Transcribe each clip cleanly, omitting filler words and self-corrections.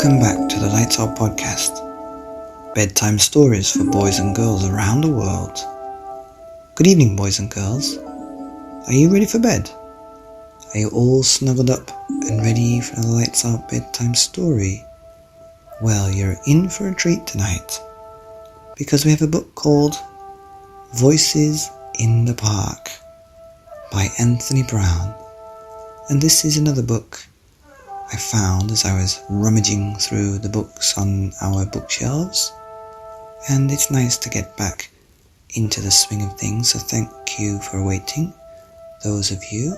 Welcome back to the Lights Out podcast. Bedtime stories for boys and girls around the world. Good evening, boys and girls. Are you ready for bed? Are you all snuggled up and ready for the Lights Out bedtime story? Well, you're in for a treat tonight, because we have a book called Voices in the Park by Anthony Browne. And this is another book I found as I was rummaging through the books on our bookshelves, and it's nice to get back into the swing of things, so thank you for waiting, those of you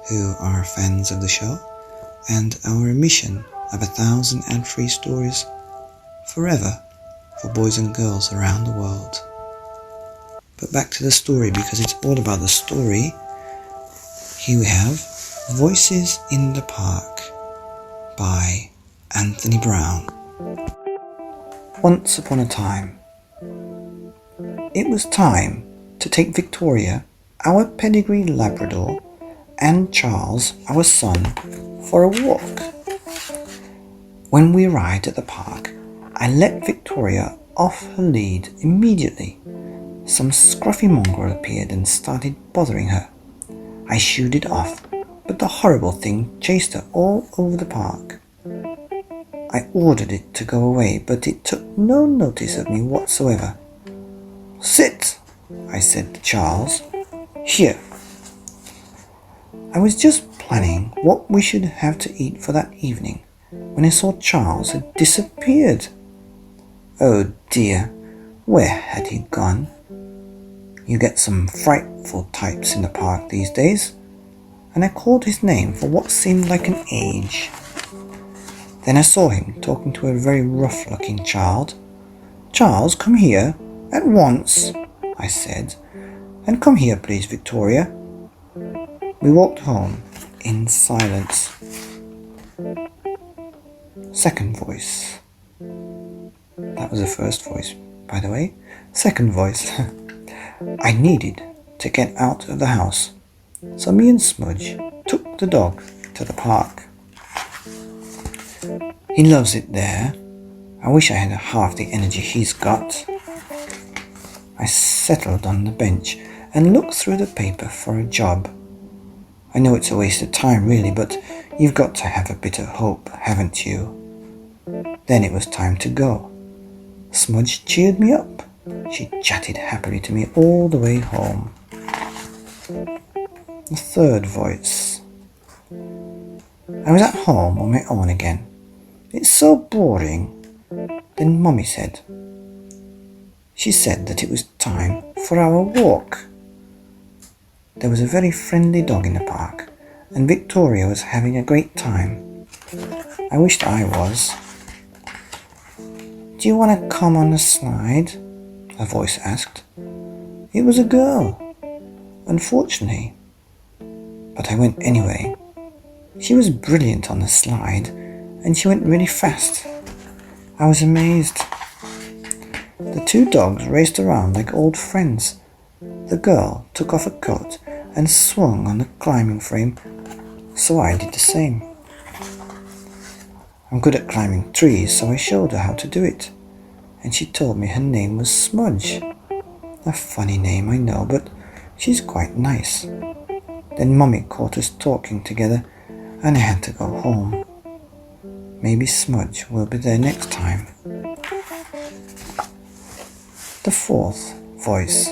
who are fans of the show, and our mission of 1,000 ad-free stories forever for boys and girls around the world. But back to the story, because it's all about the story. Here we have Voices in the Park by Anthony Browne. Once upon a time, it was time to take Victoria, our pedigree Labrador, and Charles, our son, for a walk. When we arrived at the park, I let Victoria off her lead immediately. Some scruffy mongrel appeared and started bothering her. I shooed it off, but the horrible thing chased her all over the park. I ordered it to go away, but it took no notice of me whatsoever. "Sit," I said to Charles. "Here." I was just planning what we should have to eat for that evening when I saw Charles had disappeared. Oh dear, where had he gone? You get some frightful types in the park these days, and I called his name for what seemed like an age. Then I saw him talking to a very rough-looking child. "Charles, come here, at once," I said. "And come here, please, Victoria." We walked home in silence. Second voice. That was the first voice, by the way. Second voice. I needed to get out of the house, so me and Smudge took the dog to the park. He loves it there. I wish I had half the energy he's got. I settled on the bench and looked through the paper for a job. I know it's a waste of time really, but you've got to have a bit of hope, haven't you? Then it was time to go. Smudge cheered me up. She chatted happily to me all the way home. The third voice. I was at home on my own again. "It's so boring." Then Mummy said. She said that it was time for our walk. There was a very friendly dog in the park, and Victoria was having a great time. I wished I was. "Do you want to come on the slide?" a voice asked. It was a girl, unfortunately, but I went anyway. She was brilliant on the slide, and she went really fast. I was amazed. The two dogs raced around like old friends. The girl took off her coat and swung on the climbing frame, so I did the same. I'm good at climbing trees, so I showed her how to do it, and she told me her name was Smudge. A funny name, I know, but she's quite nice. Then Mummy caught us talking together, and I had to go home. Maybe Smudge will be there next time. The fourth voice.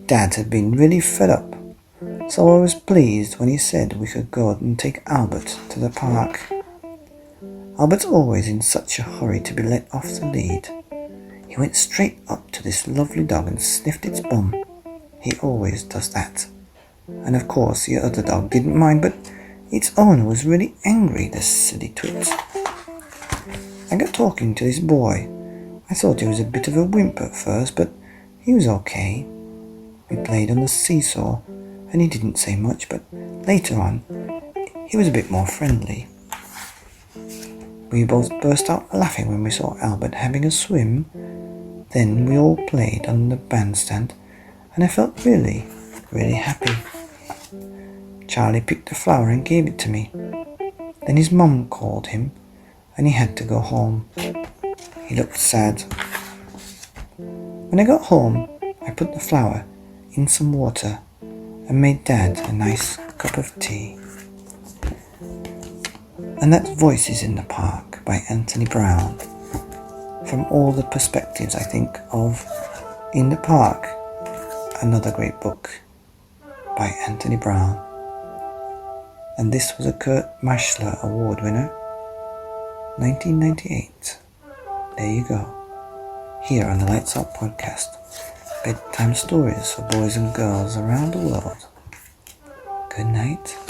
Dad had been really fed up, so I was pleased when he said we could go and take Albert to the park. Albert's always in such a hurry to be let off the lead. He went straight up to this lovely dog and sniffed its bum. He always does that. And of course the other dog didn't mind, but its owner was really angry, the silly twit. I got talking to this boy. I thought he was a bit of a wimp at first, but he was okay. We played on the seesaw, and he didn't say much, but later on, he was a bit more friendly. We both burst out laughing when we saw Albert having a swim. Then we all played on the bandstand, and I felt really, really happy. Charlie picked a flower and gave it to me. Then his mum called him, and he had to go home. He looked sad. When I got home, I put the flower in some water and made Dad a nice cup of tea. And that's Voices in the Park by Anthony Browne. From all the perspectives I think of In the Park, another great book by Anthony Browne. And this was a Kurt Maschler Award winner, 1998. There you go. Here on the Lights Out podcast, bedtime stories for boys and girls around the world. Good night.